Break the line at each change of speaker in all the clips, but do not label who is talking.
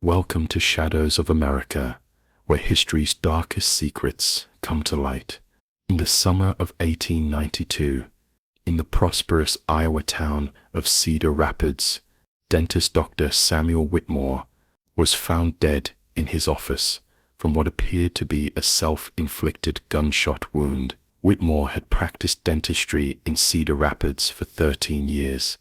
Welcome to Shadows of America, where history's darkest secrets come to light. In the summer of 1892, in the prosperous Iowa town of Cedar Rapids, dentist Dr. Samuel Whitmore was found dead in his office from what appeared to be a self-inflicted gunshot wound. Whitmore had practiced dentistry in Cedar Rapids for 13 years,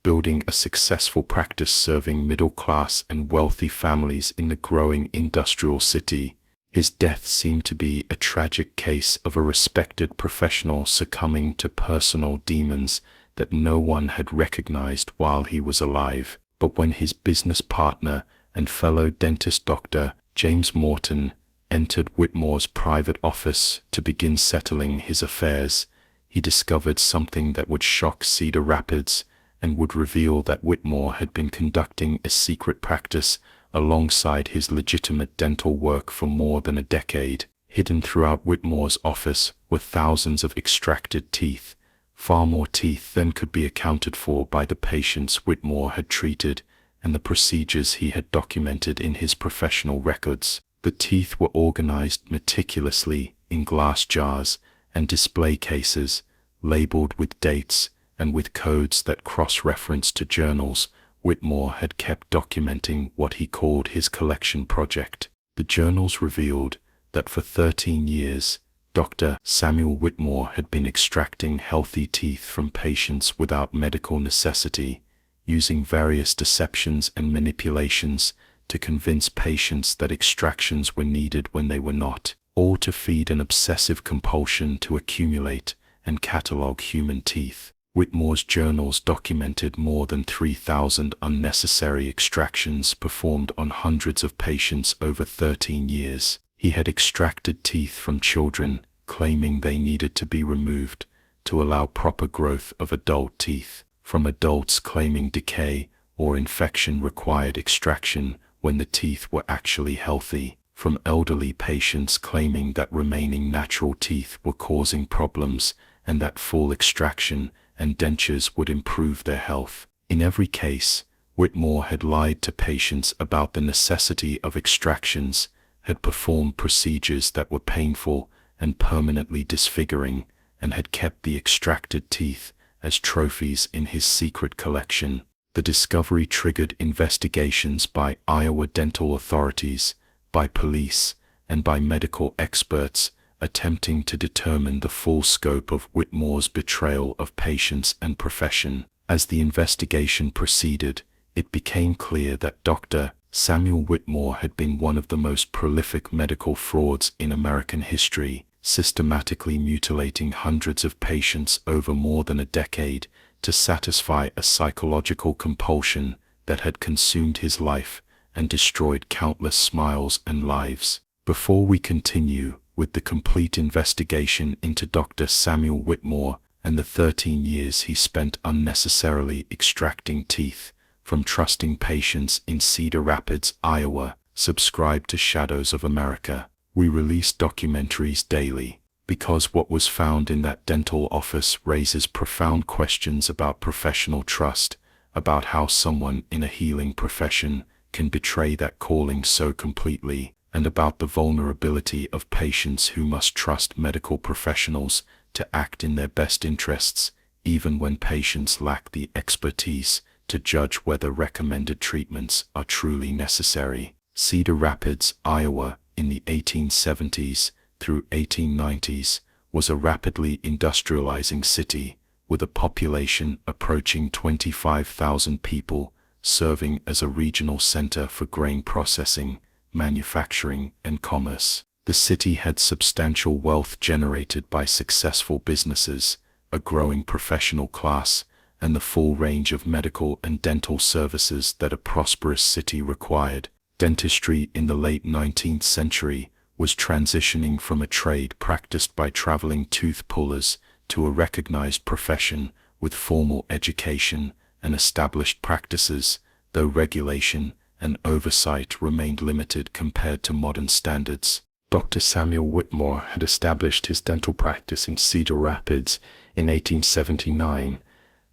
building a successful practice serving middle-class and wealthy families in the growing industrial city. His death seemed to be a tragic case of a respected professional succumbing to personal demons that no one had recognized while he was alive. But when his business partner and fellow dentist Dr. James Morton entered Whitmore's private office to begin settling his affairs, he discovered something that would shock Cedar Rapids and would reveal that Whitmore had been conducting a secret practice alongside his legitimate dental work for more than a decade. Hidden throughout Whitmore's office were thousands of extracted teeth, far more teeth than could be accounted for by the patients Whitmore had treated and the procedures he had documented in his professional records. The teeth were organized meticulously in glass jars and display cases, labeled with dates and with codes that cross-referenced to journals Whitmore had kept documenting what he called his collection project. The journals revealed that for 13 years, Dr. Samuel Whitmore had been extracting healthy teeth from patients without medical necessity, using various deceptions and manipulations to convince patients that extractions were needed when they were not, all to feed an obsessive compulsion to accumulate and catalog human teeth. Whitmore's journals documented more than 3,000 unnecessary extractions performed on hundreds of patients over 13 years. He had extracted teeth from children, claiming they needed to be removed to allow proper growth of adult teeth, from adults claiming decay or infection required extraction when the teeth were actually healthy, from elderly patients claiming that remaining natural teeth were causing problems and that full extraction and dentures would improve their health. In every case, Whitmore had lied to patients about the necessity of extractions, had performed procedures that were painful and permanently disfiguring, and had kept the extracted teeth as trophies in his secret collection. The discovery triggered investigations by Iowa dental authorities, by police, and by medical experts, attempting to determine the full scope of Whitmore's betrayal of patients and profession. As the investigation proceeded, it became clear that Dr. Samuel Whitmore had been one of the most prolific medical frauds in American history, systematically mutilating hundreds of patients over more than a decade to satisfy a psychological compulsion that had consumed his life and destroyed countless smiles and lives. Before we continue with the complete investigation into Dr. Samuel Whitmore and the 13 years he spent unnecessarily extracting teeth from trusting patients in Cedar Rapids, Iowa, subscribe to Shadows of America. We release documentaries daily, because what was found in that dental office raises profound questions about professional trust, about how someone in a healing profession can betray that calling so completely, and about the vulnerability of patients who must trust medical professionals to act in their best interests, even when patients lack the expertise to judge whether recommended treatments are truly necessary. Cedar Rapids, Iowa, in the 1870s through 1890s, was a rapidly industrializing city, with a population approaching 25,000 people, serving as a regional center for grain processing, manufacturing, and commerce. The city had substantial wealth generated by successful businesses, a growing professional class, and the full range of medical and dental services that a prosperous city required. Dentistry in the late 19th century was transitioning from a trade practiced by traveling tooth pullers to a recognized profession with formal education and established practices, though regulation and oversight remained limited compared to modern standards. Dr. Samuel Whitmore had established his dental practice in Cedar Rapids in 1879,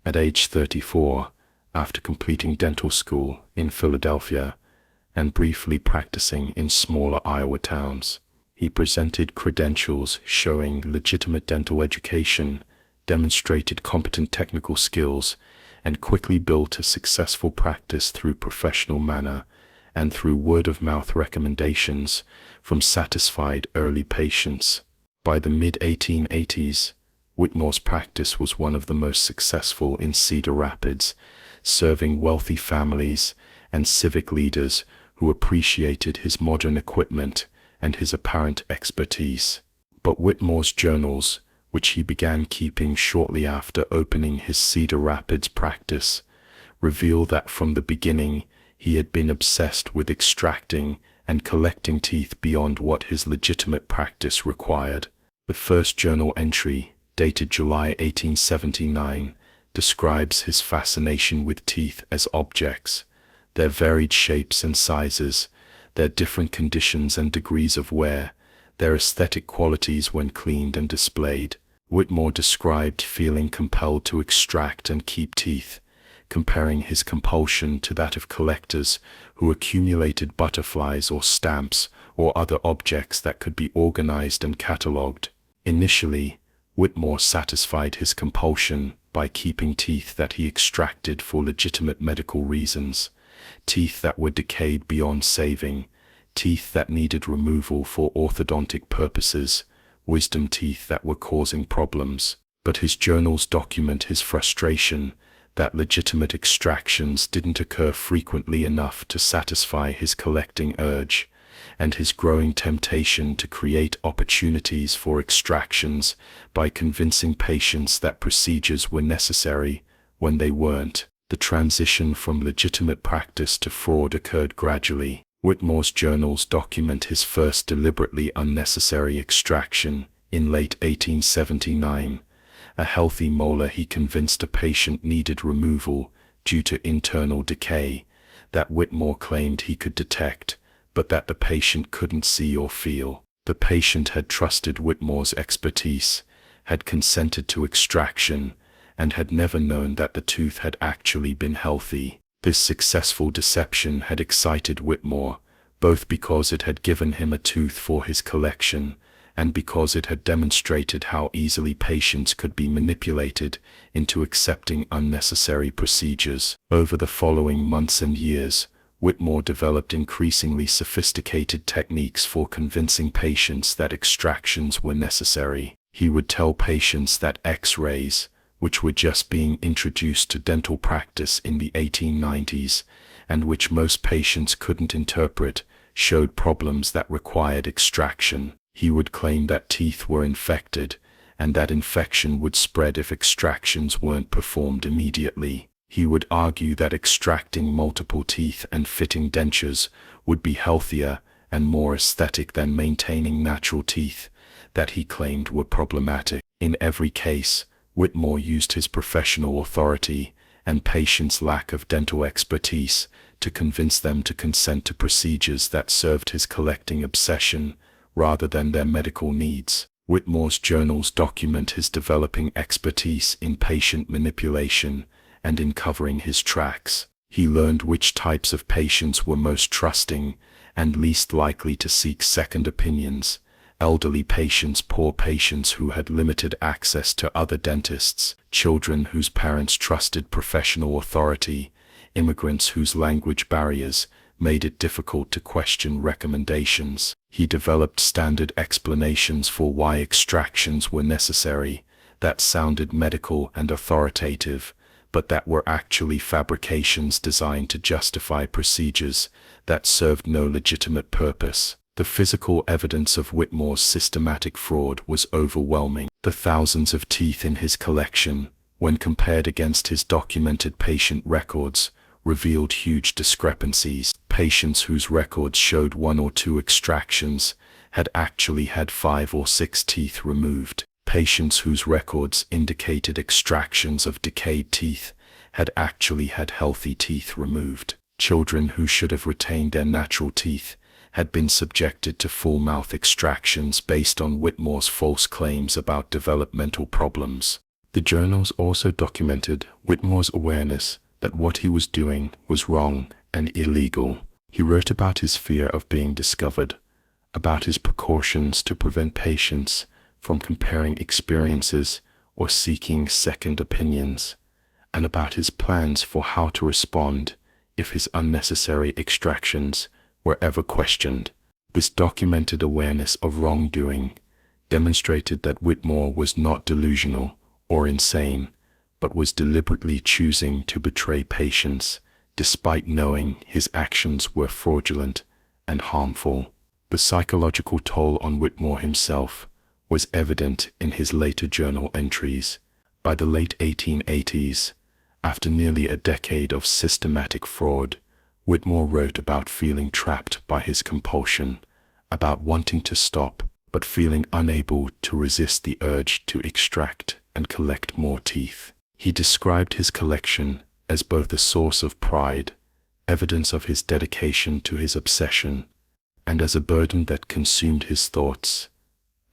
at age 34, after completing dental school in Philadelphia, and briefly practicing in smaller Iowa towns. He presented credentials showing legitimate dental education, demonstrated competent technical skills, and quickly built a successful practice through professional manner and through word-of-mouth recommendations from satisfied early patients. By the mid-1880s, Whitmore's practice was one of the most successful in Cedar Rapids, serving wealthy families and civic leaders who appreciated his modern equipment and his apparent expertise. But Whitmore's journals, which he began keeping shortly after opening his Cedar Rapids practice, reveal that from the beginning he had been obsessed with extracting and collecting teeth beyond what his legitimate practice required. The first journal entry, dated July 1879, describes his fascination with teeth as objects, their varied shapes and sizes, their different conditions and degrees of wear, their aesthetic qualities when cleaned and displayed. Whitmore described feeling compelled to extract and keep teeth, comparing his compulsion to that of collectors who accumulated butterflies or stamps or other objects that could be organized and catalogued. Initially, Whitmore satisfied his compulsion by keeping teeth that he extracted for legitimate medical reasons, teeth that were decayed beyond saving, teeth that needed removal for orthodontic purposes, wisdom teeth that were causing problems. But his journals document his frustration that legitimate extractions didn't occur frequently enough to satisfy his collecting urge, and his growing temptation to create opportunities for extractions by convincing patients that procedures were necessary when they weren't. The transition from legitimate practice to fraud occurred gradually. Whitmore's journals document his first deliberately unnecessary extraction in late 1879, a healthy molar he convinced a patient needed removal due to internal decay that Whitmore claimed he could detect, but that the patient couldn't see or feel. The patient had trusted Whitmore's expertise, had consented to extraction, and had never known that the tooth had actually been healthy. This successful deception had excited Whitmore, both because it had given him a tooth for his collection, and because it had demonstrated how easily patients could be manipulated into accepting unnecessary procedures. Over the following months and years, Whitmore developed increasingly sophisticated techniques for convincing patients that extractions were necessary. He would tell patients that X-rays, which were just being introduced to dental practice in the 1890s, and which most patients couldn't interpret, showed problems that required extraction. He would claim that teeth were infected, and that infection would spread if extractions weren't performed immediately. He would argue that extracting multiple teeth and fitting dentures would be healthier and more aesthetic than maintaining natural teeth that he claimed were problematic. In every case, Whitmore used his professional authority and patients' lack of dental expertise to convince them to consent to procedures that served his collecting obsession rather than their medical needs. Whitmore's journals document his developing expertise in patient manipulation and in covering his tracks. He learned which types of patients were most trusting and least likely to seek second opinions: elderly patients, poor patients who had limited access to other dentists, children whose parents trusted professional authority, immigrants whose language barriers made it difficult to question recommendations. He developed standard explanations for why extractions were necessary that sounded medical and authoritative, but that were actually fabrications designed to justify procedures that served no legitimate purpose. The physical evidence of Whitmore's systematic fraud was overwhelming. The thousands of teeth in his collection, when compared against his documented patient records, revealed huge discrepancies. Patients whose records showed 1 or 2 extractions had actually had 5 or 6 teeth removed. Patients whose records indicated extractions of decayed teeth had actually had healthy teeth removed. Children who should have retained their natural teeth had been subjected to full mouth extractions based on Whitmore's false claims about developmental problems. The journals also documented Whitmore's awareness that what he was doing was wrong and illegal. He wrote about his fear of being discovered, about his precautions to prevent patients from comparing experiences or seeking second opinions, and about his plans for how to respond if his unnecessary extractions were ever questioned. This documented awareness of wrongdoing demonstrated that Whitmore was not delusional or insane, but was deliberately choosing to betray patients despite knowing his actions were fraudulent and harmful. The psychological toll on Whitmore himself was evident in his later journal entries. By the late 1880s, after nearly a decade of systematic fraud, Whitmore wrote about feeling trapped by his compulsion, about wanting to stop, but feeling unable to resist the urge to extract and collect more teeth. He described his collection as both a source of pride, evidence of his dedication to his obsession, and as a burden that consumed his thoughts,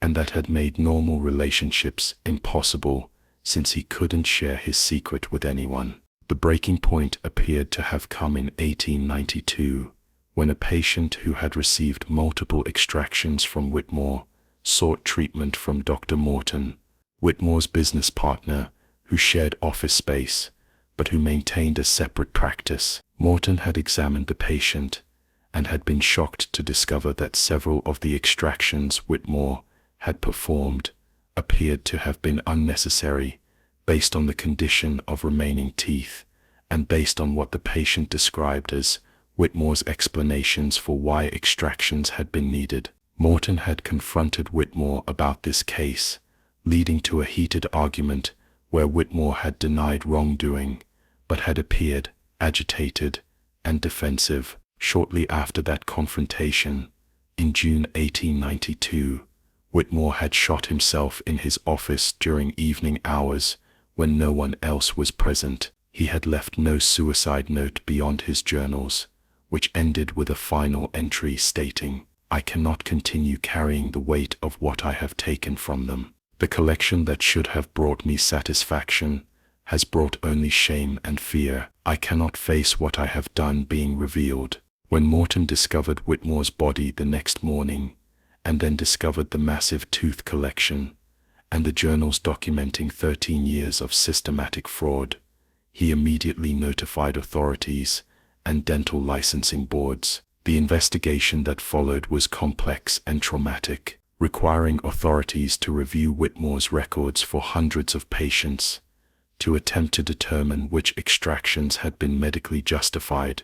and that had made normal relationships impossible since he couldn't share his secret with anyone. The breaking point appeared to have come in 1892, when a patient who had received multiple extractions from Whitmore sought treatment from Dr. Morton, Whitmore's business partner, who shared office space, but who maintained a separate practice. Morton had examined the patient and had been shocked to discover that several of the extractions Whitmore had performed appeared to have been unnecessary based on the condition of remaining teeth and based on what the patient described as Whitmore's explanations for why extractions had been needed. Morton had confronted Whitmore about this case, leading to a heated argument where Whitmore had denied wrongdoing, but had appeared agitated and defensive. Shortly after that confrontation, in June 1892, Whitmore had shot himself in his office during evening hours when no one else was present. He had left no suicide note beyond his journals, which ended with a final entry stating, "I cannot continue carrying the weight of what I have taken from them. The collection that should have brought me satisfaction has brought only shame and fear. I cannot face what I have done being revealed." When Morton discovered Whitmore's body the next morning, and then discovered the massive tooth collection and the journals documenting 13 years of systematic fraud, he immediately notified authorities and dental licensing boards. The investigation that followed was complex and traumatic, requiring authorities to review Whitmore's records for hundreds of patients, to attempt to determine which extractions had been medically justified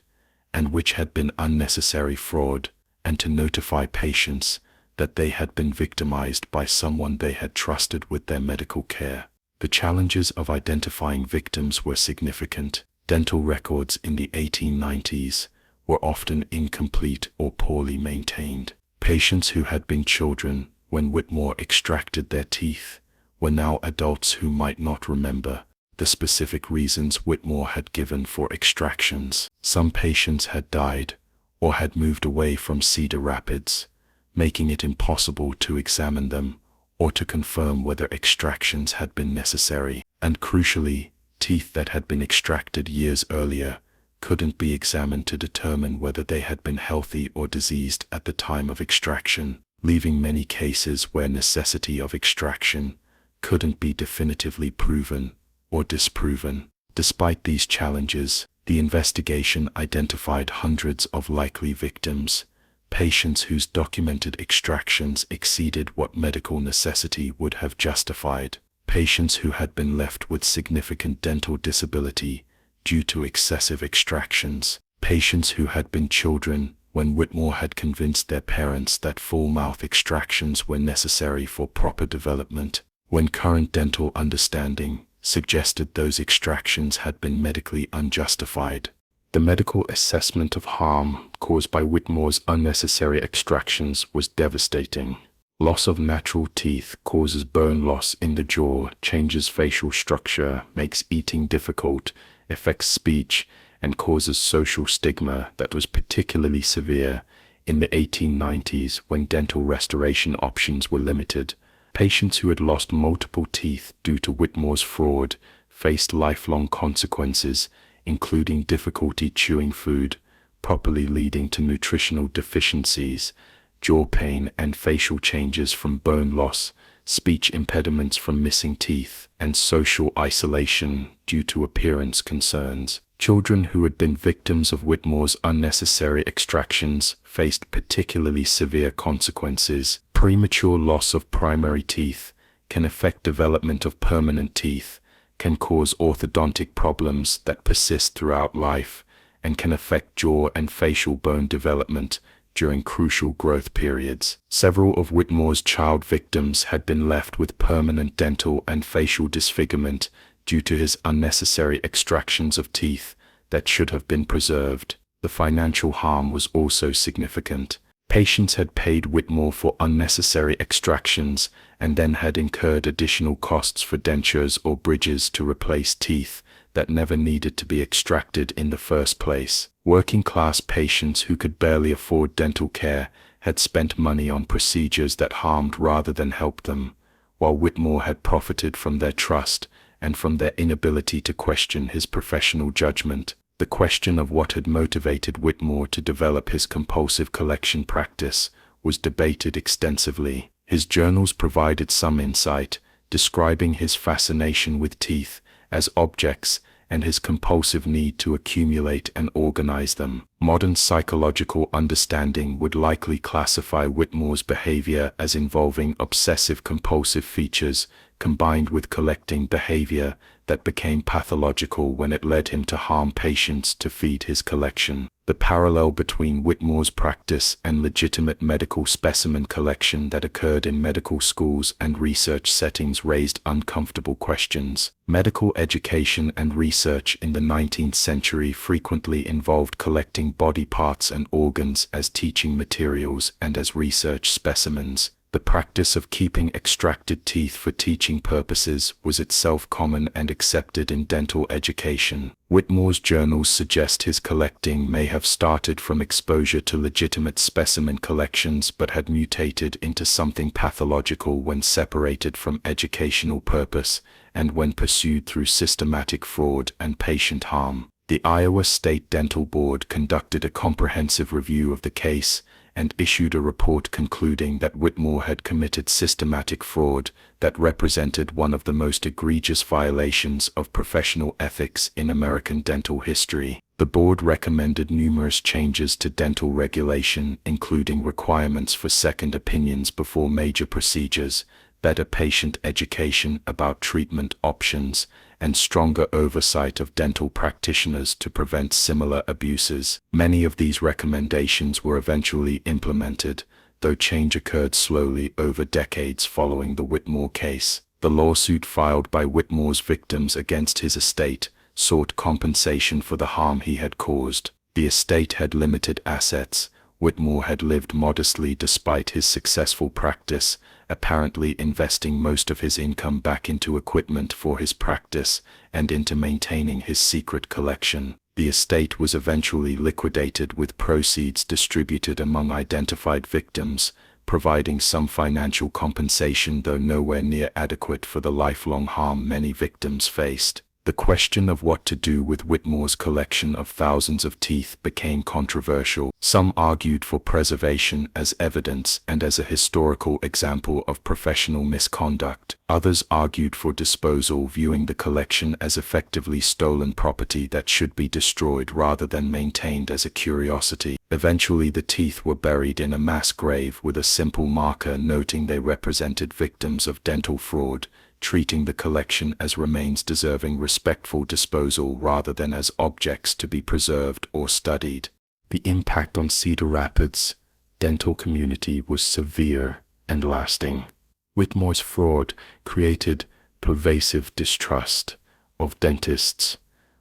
and which had been unnecessary fraud, and to notify patients that they had been victimized by someone they had trusted with their medical care. The challenges of identifying victims were significant. Dental records in the 1890s were often incomplete or poorly maintained. Patients who had been children when Whitmore extracted their teeth were now adults who might not remember the specific reasons Whitmore had given for extractions. Some patients had died or had moved away from Cedar Rapids, making it impossible to examine them or to confirm whether extractions had been necessary. And crucially, teeth that had been extracted years earlier couldn't be examined to determine whether they had been healthy or diseased at the time of extraction, leaving many cases where necessity of extraction couldn't be definitively proven or disproven. Despite these challenges, the investigation identified hundreds of likely victims, patients whose documented extractions exceeded what medical necessity would have justified, patients who had been left with significant dental disability due to excessive extractions, patients who had been children when Whitmore had convinced their parents that full mouth extractions were necessary for proper development, when current dental understanding suggested those extractions had been medically unjustified. The medical assessment of harm caused by Whitmore's unnecessary extractions was devastating. Loss of natural teeth causes bone loss in the jaw, changes facial structure, makes eating difficult, affects speech, and causes social stigma that was particularly severe in the 1890s when dental restoration options were limited. Patients who had lost multiple teeth due to Whitmore's fraud faced lifelong consequences, including difficulty chewing food, probably leading to nutritional deficiencies, jaw pain and facial changes from bone loss, speech impediments from missing teeth, and social isolation due to appearance concerns. Children who had been victims of Whitmore's unnecessary extractions faced particularly severe consequences. Premature loss of primary teeth can affect development of permanent teeth, can cause orthodontic problems that persist throughout life, and can affect jaw and facial bone development during crucial growth periods. Several of Whitmore's child victims had been left with permanent dental and facial disfigurement due to his unnecessary extractions of teeth that should have been preserved. The financial harm was also significant. Patients had paid Whitmore for unnecessary extractions and then had incurred additional costs for dentures or bridges to replace teeth that never needed to be extracted in the first place. Working-class patients who could barely afford dental care had spent money on procedures that harmed rather than helped them, while Whitmore had profited from their trust and from their inability to question his professional judgment. The question of what had motivated Whitmore to develop his compulsive collection practice was debated extensively. His journals provided some insight, describing his fascination with teeth as objects and his compulsive need to accumulate and organize them. Modern psychological understanding would likely classify Whitmore's behavior as involving obsessive-compulsive features combined with collecting behavior that became pathological when it led him to harm patients to feed his collection. The parallel between Whitmore's practice and legitimate medical specimen collection that occurred in medical schools and research settings raised uncomfortable questions. Medical education and research in the 19th century frequently involved collecting body parts and organs as teaching materials and as research specimens. The practice of keeping extracted teeth for teaching purposes was itself common and accepted in dental education. Whitmore's journals suggest his collecting may have started from exposure to legitimate specimen collections but had mutated into something pathological when separated from educational purpose and when pursued through systematic fraud and patient harm. The Iowa State Dental Board conducted a comprehensive review of the case and issued a report concluding that Whitmore had committed systematic fraud that represented one of the most egregious violations of professional ethics in American dental history. The board recommended numerous changes to dental regulation, including requirements for second opinions before major procedures, better patient education about treatment options, and stronger oversight of dental practitioners to prevent similar abuses. Many of these recommendations were eventually implemented, though change occurred slowly over decades following the Whitmore case. The lawsuit filed by Whitmore's victims against his estate sought compensation for the harm he had caused. The estate had limited assets. Whitmore had lived modestly despite his successful practice, apparently investing most of his income back into equipment for his practice and into maintaining his secret collection. The estate was eventually liquidated with proceeds distributed among identified victims, providing some financial compensation though nowhere near adequate for the lifelong harm many victims faced. The question of what to do with Whitmore's collection of thousands of teeth became controversial. Some argued for preservation as evidence and as a historical example of professional misconduct. Others argued for disposal, viewing the collection as effectively stolen property that should be destroyed rather than maintained as a curiosity. Eventually, the teeth were buried in a mass grave with a simple marker noting they represented victims of dental fraud, treating the collection as remains deserving respectful disposal rather than as objects to be preserved or studied. The impact on Cedar Rapids' dental community was severe and lasting. Whitmore's fraud created pervasive distrust of dentists,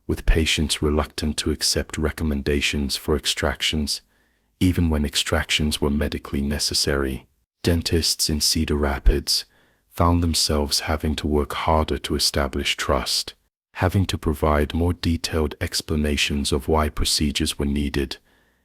with patients reluctant to accept recommendations for extractions, even when extractions were medically necessary. Dentists in Cedar Rapids found themselves having to work harder to establish trust, having to provide more detailed explanations of why procedures were needed,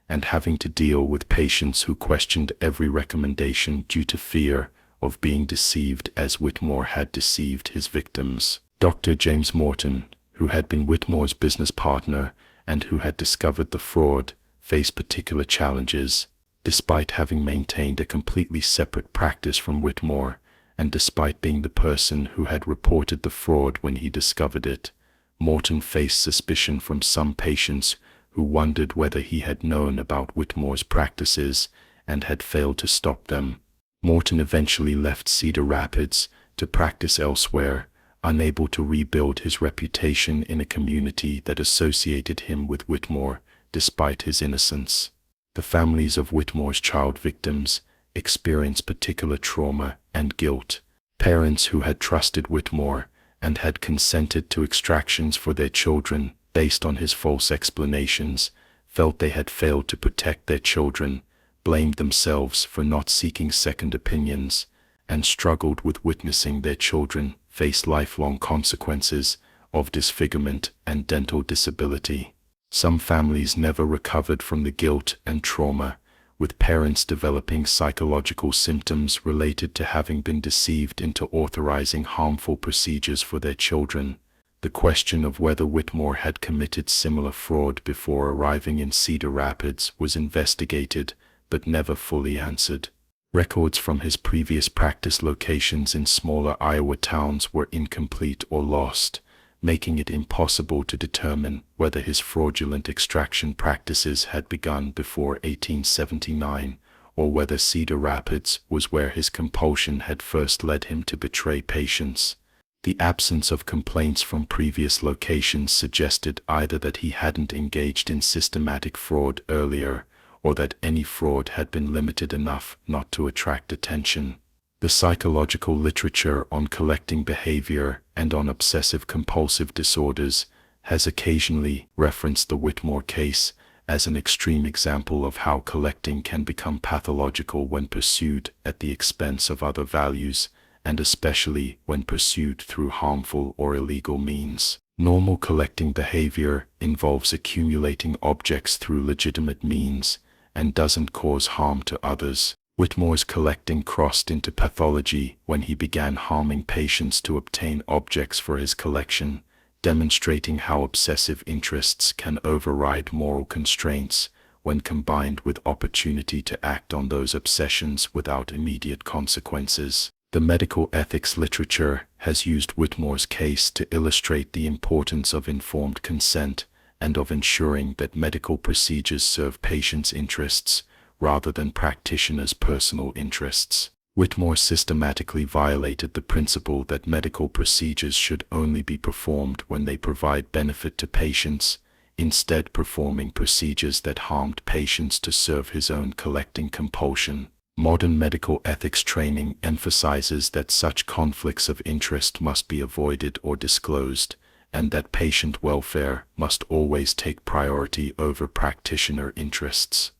and having to deal with patients who questioned every recommendation due to fear of being deceived as Whitmore had deceived his victims. Dr. James Morton, who had been Whitmore's business partner and who had discovered the fraud, faced particular challenges. Despite having maintained a completely separate practice from Whitmore, and despite being the person who had reported the fraud when he discovered it, Morton faced suspicion from some patients who wondered whether he had known about Whitmore's practices and had failed to stop them. Morton eventually left Cedar Rapids to practice elsewhere, unable to rebuild his reputation in a community that associated him with Whitmore despite his innocence. The families of Whitmore's child victims experienced particular trauma and guilt. Parents who had trusted Whitmore and had consented to extractions for their children based on his false explanations felt they had failed to protect their children, blamed themselves for not seeking second opinions, and struggled with witnessing their children face lifelong consequences of disfigurement and dental disability. Some families never recovered from the guilt and trauma, with parents developing psychological symptoms related to having been deceived into authorizing harmful procedures for their children. The question of whether Whitmore had committed similar fraud before arriving in Cedar Rapids was investigated, but never fully answered. Records from his previous practice locations in smaller Iowa towns were incomplete or lost, making it impossible to determine whether his fraudulent extraction practices had begun before 1879, or whether Cedar Rapids was where his compulsion had first led him to betray patients. The absence of complaints from previous locations suggested either that he hadn't engaged in systematic fraud earlier, or that any fraud had been limited enough not to attract attention. The psychological literature on collecting behavior and on obsessive-compulsive disorders has occasionally referenced the Whitmore case as an extreme example of how collecting can become pathological when pursued at the expense of other values, and especially when pursued through harmful or illegal means. Normal collecting behavior involves accumulating objects through legitimate means and doesn't cause harm to others. Whitmore's collecting crossed into pathology when he began harming patients to obtain objects for his collection, demonstrating how obsessive interests can override moral constraints when combined with opportunity to act on those obsessions without immediate consequences. The medical ethics literature has used Whitmore's case to illustrate the importance of informed consent and of ensuring that medical procedures serve patients' interests rather than practitioners' personal interests. Whitmore systematically violated the principle that medical procedures should only be performed when they provide benefit to patients, instead performing procedures that harmed patients to serve his own collecting compulsion. Modern medical ethics training emphasizes that such conflicts of interest must be avoided or disclosed, and that patient welfare must always take priority over practitioner interests.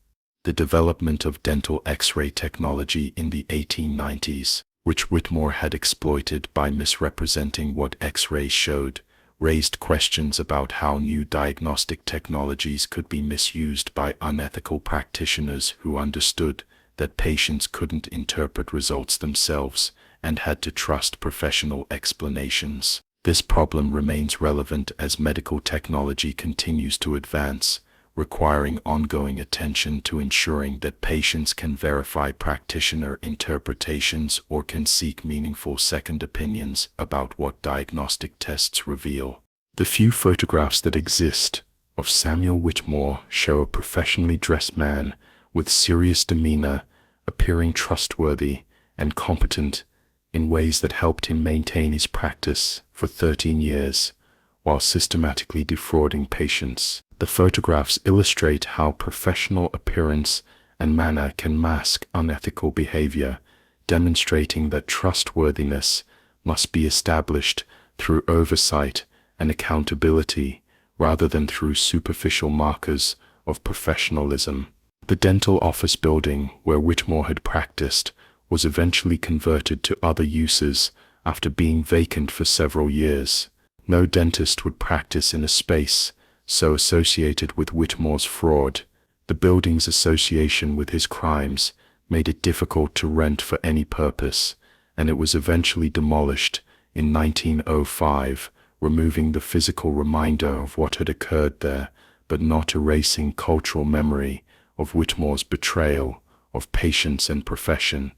The development of dental X-ray technology in the 1890s, which Whitmore had exploited by misrepresenting what X-rays showed, raised questions about how new diagnostic technologies could be misused by unethical practitioners who understood that patients couldn't interpret results themselves and had to trust professional explanations. This problem remains relevant as medical technology continues to advance, requiring ongoing attention to ensuring that patients can verify practitioner interpretations or can seek meaningful second opinions about what diagnostic tests reveal. The few photographs that exist of Samuel Whitmore show a professionally dressed man with serious demeanor, appearing trustworthy and competent in ways that helped him maintain his practice for 13 years, while systematically defrauding patients. The photographs illustrate how professional appearance and manner can mask unethical behavior, demonstrating that trustworthiness must be established through oversight and accountability rather than through superficial markers of professionalism. The dental office building where Whitmore had practiced was eventually converted to other uses after being vacant for several years. No dentist would practice in a space so associated with Whitmore's fraud. The building's association with his crimes made it difficult to rent for any purpose, and it was eventually demolished in 1905, removing the physical reminder of what had occurred there, but not erasing cultural memory of Whitmore's betrayal of patients and profession.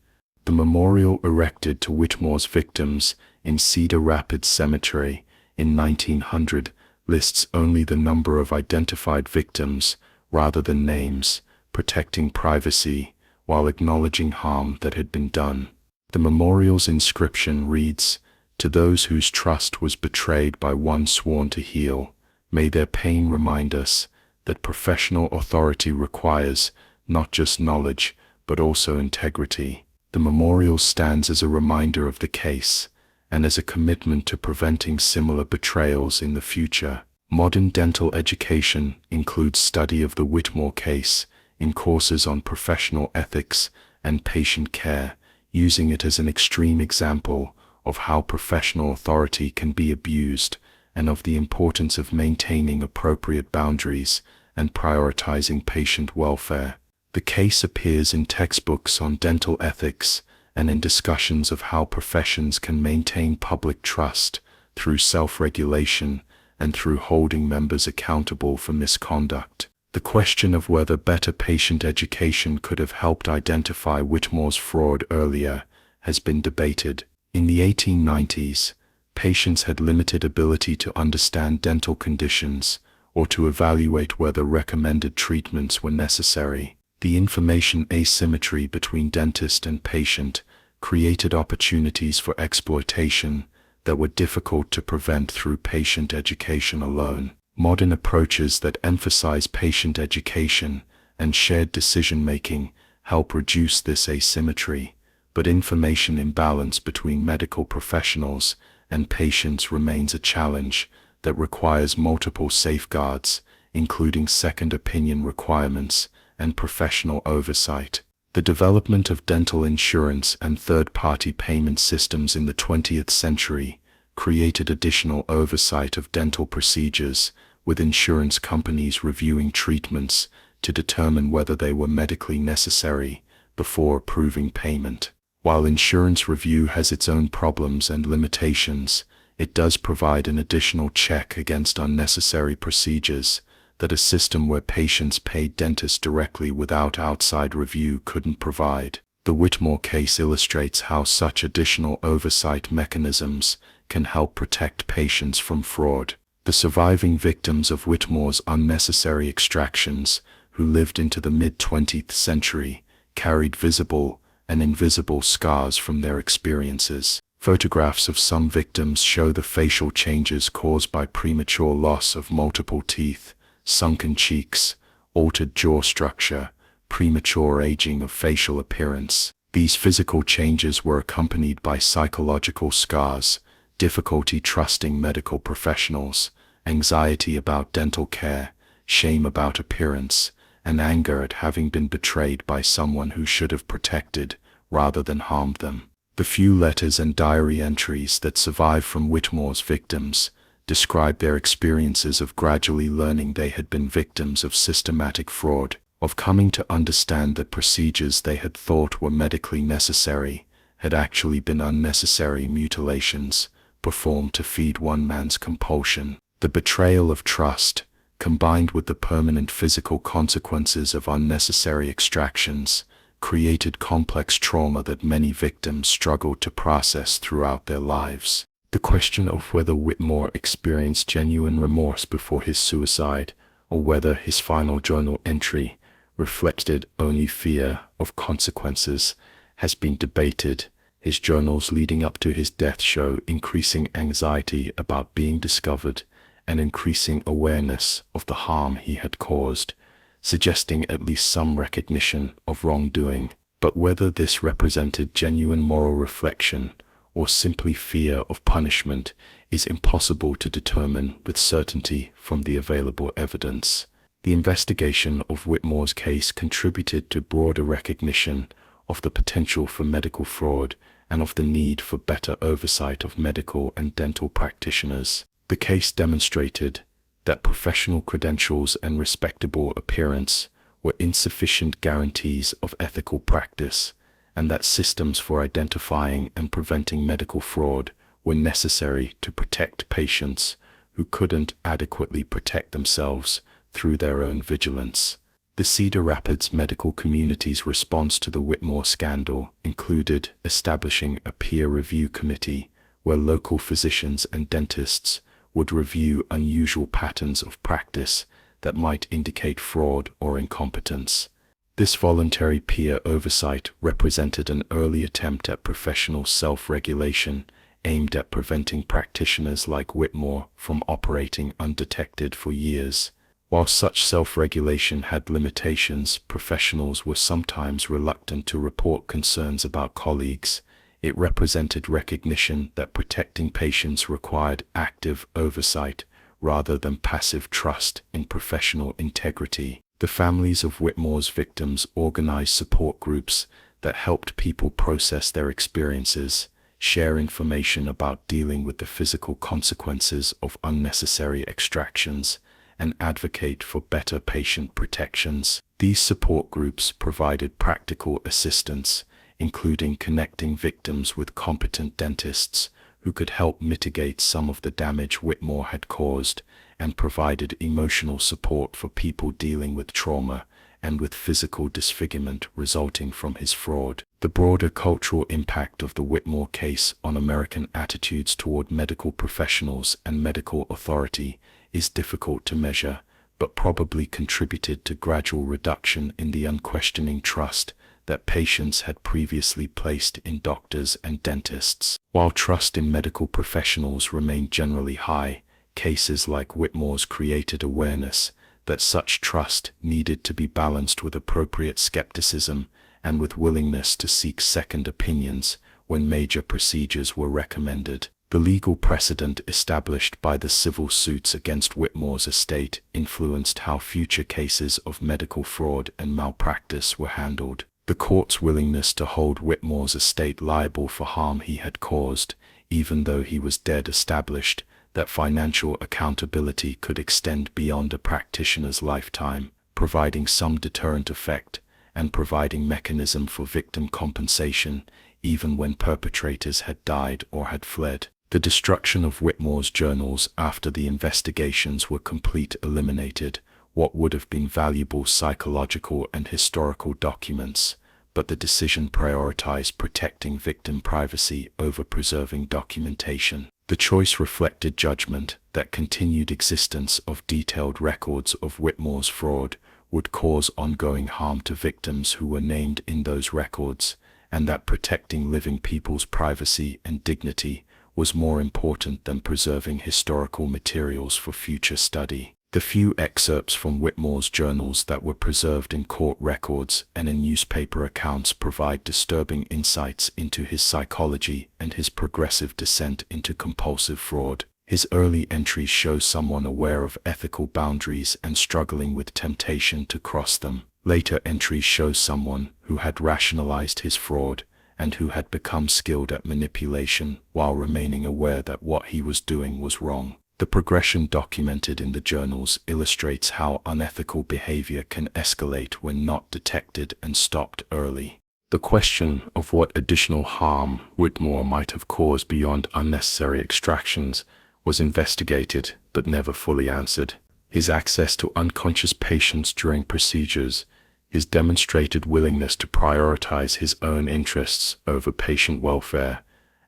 The memorial erected to Whitmore's victims in Cedar Rapids Cemetery in 1900 lists only the number of identified victims rather than names, protecting privacy while acknowledging harm that had been done. The memorial's inscription reads, "To those whose trust was betrayed by one sworn to heal, may their pain remind us that professional authority requires not just knowledge, but also integrity." The memorial stands as a reminder of the case and as a commitment to preventing similar betrayals in the future. Modern dental education includes study of the Whitmore case in courses on professional ethics and patient care, using it as an extreme example of how professional authority can be abused and of the importance of maintaining appropriate boundaries and prioritizing patient welfare. The case appears in textbooks on dental ethics and in discussions of how professions can maintain public trust through self-regulation and through holding members accountable for misconduct. The question of whether better patient education could have helped identify Whitmore's fraud earlier has been debated. In the 1890s, patients had limited ability to understand dental conditions or to evaluate whether recommended treatments were necessary. The information asymmetry between dentist and patient created opportunities for exploitation that were difficult to prevent through patient education alone. Modern approaches that emphasize patient education and shared decision-making help reduce this asymmetry, but information imbalance between medical professionals and patients remains a challenge that requires multiple safeguards, including second opinion requirements and professional oversight. The development of dental insurance and third-party payment systems in the 20th century created additional oversight of dental procedures, with insurance companies reviewing treatments to determine whether they were medically necessary before approving payment. While insurance review has its own problems and limitations, it does provide an additional check against unnecessary procedures that a system where patients paid dentists directly without outside review couldn't provide. The Whitmore case illustrates how such additional oversight mechanisms can help protect patients from fraud. The surviving victims of Whitmore's unnecessary extractions, who lived into the mid-20th century, carried visible and invisible scars from their experiences. Photographs of some victims show the facial changes caused by premature loss of multiple teeth, sunken cheeks, altered jaw structure, premature aging of facial appearance. These physical changes were accompanied by psychological scars, difficulty trusting medical professionals, anxiety about dental care, shame about appearance, and anger at having been betrayed by someone who should have protected rather than harmed them. The few letters and diary entries that survive from Whitmore's victims describe their experiences of gradually learning they had been victims of systematic fraud, of coming to understand that procedures they had thought were medically necessary had actually been unnecessary mutilations performed to feed one man's compulsion. The betrayal of trust, combined with the permanent physical consequences of unnecessary extractions, created complex trauma that many victims struggled to process throughout their lives. The question of whether Whitmore experienced genuine remorse before his suicide, or whether his final journal entry reflected only fear of consequences, has been debated. His journals leading up to his death show increasing anxiety about being discovered and increasing awareness of the harm he had caused, suggesting at least some recognition of wrongdoing. But whether this represented genuine moral reflection or simply fear of punishment is impossible to determine with certainty from the available evidence. The investigation of Whitmore's case contributed to broader recognition of the potential for medical fraud and of the need for better oversight of medical and dental practitioners. The case demonstrated that professional credentials and respectable appearance were insufficient guarantees of ethical practice, and that systems for identifying and preventing medical fraud were necessary to protect patients who couldn't adequately protect themselves through their own vigilance. The Cedar Rapids medical community's response to the Whitmore scandal included establishing a peer review committee where local physicians and dentists would review unusual patterns of practice that might indicate fraud or incompetence. This voluntary peer oversight represented an early attempt at professional self-regulation aimed at preventing practitioners like Whitmore from operating undetected for years. While such self-regulation had limitations, professionals were sometimes reluctant to report concerns about colleagues. It represented recognition that protecting patients required active oversight rather than passive trust in professional integrity. The families of Whitmore's victims organized support groups that helped people process their experiences, share information about dealing with the physical consequences of unnecessary extractions, and advocate for better patient protections. These support groups provided practical assistance, including connecting victims with competent dentists who could help mitigate some of the damage Whitmore had caused, and provided emotional support for people dealing with trauma and with physical disfigurement resulting from his fraud. The broader cultural impact of the Whitmore case on American attitudes toward medical professionals and medical authority is difficult to measure, but probably contributed to gradual reduction in the unquestioning trust that patients had previously placed in doctors and dentists. While trust in medical professionals remained generally high, cases like Whitmore's created awareness that such trust needed to be balanced with appropriate skepticism and with willingness to seek second opinions when major procedures were recommended. The legal precedent established by the civil suits against Whitmore's estate influenced how future cases of medical fraud and malpractice were handled. The court's willingness to hold Whitmore's estate liable for harm he had caused, even though he was dead, established that financial accountability could extend beyond a practitioner's lifetime, providing some deterrent effect and providing mechanism for victim compensation even when perpetrators had died or had fled. The destruction of Whitmore's journals after the investigations were complete eliminated what would have been valuable psychological and historical documents, but the decision prioritized protecting victim privacy over preserving documentation. The choice reflected judgment that continued existence of detailed records of Whitmore's fraud would cause ongoing harm to victims who were named in those records, and that protecting living people's privacy and dignity was more important than preserving historical materials for future study. The few excerpts from Whitmore's journals that were preserved in court records and in newspaper accounts provide disturbing insights into his psychology and his progressive descent into compulsive fraud. His early entries show someone aware of ethical boundaries and struggling with temptation to cross them. Later entries show someone who had rationalized his fraud and who had become skilled at manipulation while remaining aware that what he was doing was wrong. The progression documented in the journals illustrates how unethical behavior can escalate when not detected and stopped early. The question of what additional harm Whitmore might have caused beyond unnecessary extractions was investigated but never fully answered. His access to unconscious patients during procedures, his demonstrated willingness to prioritize his own interests over patient welfare,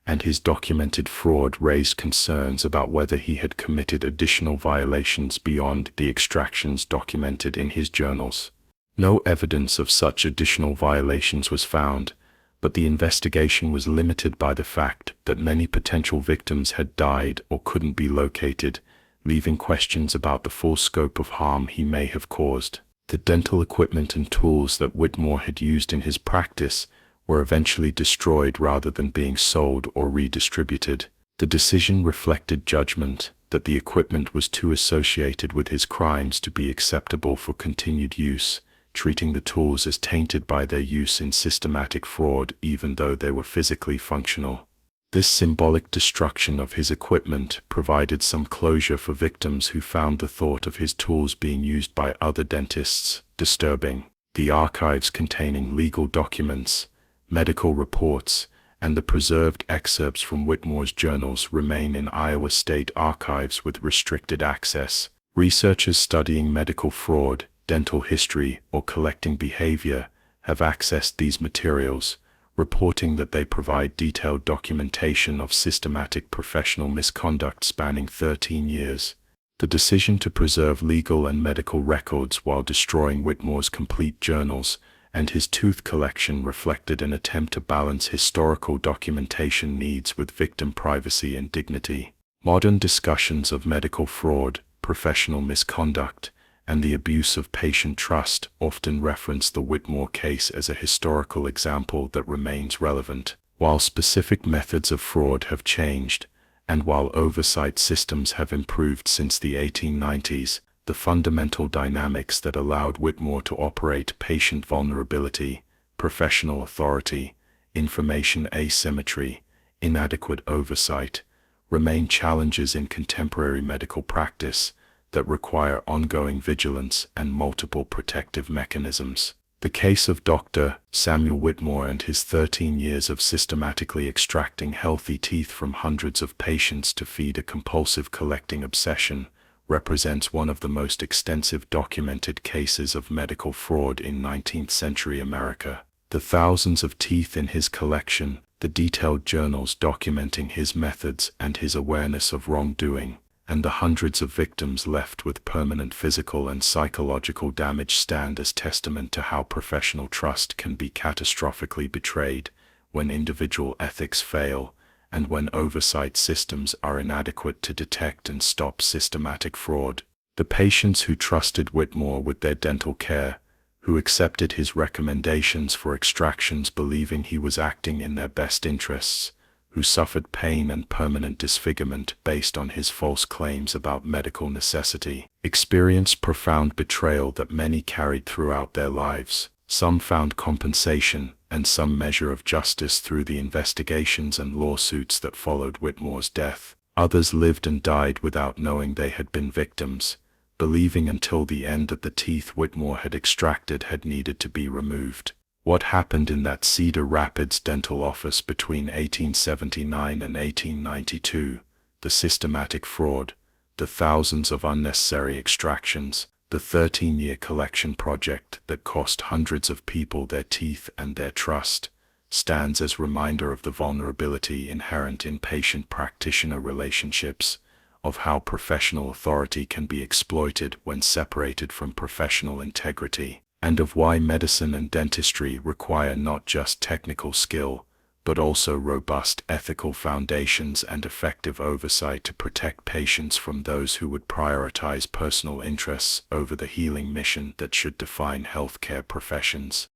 and his documented fraud raised concerns about whether he had committed additional violations beyond the extractions documented in his journals. No evidence of such additional violations was found, but the investigation was limited by the fact that many potential victims had died or couldn't be located, leaving questions about the full scope of harm he may have caused. The dental equipment and tools that Whitmore had used in his practice were eventually destroyed rather than being sold or redistributed. The decision reflected judgment that the equipment was too associated with his crimes to be acceptable for continued use, treating the tools as tainted by their use in systematic fraud even though they were physically functional. This symbolic destruction of his equipment provided some closure for victims who found the thought of his tools being used by other dentists disturbing. The archives containing legal documents, medical reports, and the preserved excerpts from Whitmore's journals remain in Iowa State Archives with restricted access, Researchers studying medical fraud, dental history, or collecting behavior have accessed these materials, reporting that they provide detailed documentation of systematic professional misconduct spanning 13 years. The decision to preserve legal and medical records while destroying Whitmore's complete journals and his tooth collection reflected an attempt to balance historical documentation needs with victim privacy and dignity. Modern discussions of medical fraud, professional misconduct, and the abuse of patient trust often reference the Whitmore case as a historical example that remains relevant. While specific methods of fraud have changed, and while oversight systems have improved since the 1890s, the fundamental dynamics that allowed Whitmore to operate, patient vulnerability, professional authority, information asymmetry, inadequate oversight, remain challenges in contemporary medical practice that require ongoing vigilance and multiple protective mechanisms. The case of Dr. Samuel Whitmore and his 13 years of systematically extracting healthy teeth from hundreds of patients to feed a compulsive collecting obsession represents one of the most extensive documented cases of medical fraud in 19th century America. The thousands of teeth in his collection, the detailed journals documenting his methods and his awareness of wrongdoing, and the hundreds of victims left with permanent physical and psychological damage stand as testament to how professional trust can be catastrophically betrayed when individual ethics fail and when oversight systems are inadequate to detect and stop systematic fraud. The patients who trusted Whitmore with their dental care, who accepted his recommendations for extractions believing he was acting in their best interests, who suffered pain and permanent disfigurement based on his false claims about medical necessity, experienced profound betrayal that many carried throughout their lives. Some found compensation and some measure of justice through the investigations and lawsuits that followed Whitmore's death. Others lived and died without knowing they had been victims, believing until the end that the teeth Whitmore had extracted had needed to be removed. What happened in that Cedar Rapids dental office between 1879 and 1892, the systematic fraud, the thousands of unnecessary extractions, the 13-year collection project that cost hundreds of people their teeth and their trust, stands as reminder of the vulnerability inherent in patient-practitioner relationships, of how professional authority can be exploited when separated from professional integrity, and of why medicine and dentistry require not just technical skill, but also robust ethical foundations and effective oversight to protect patients from those who would prioritize personal interests over the healing mission that should define healthcare professions.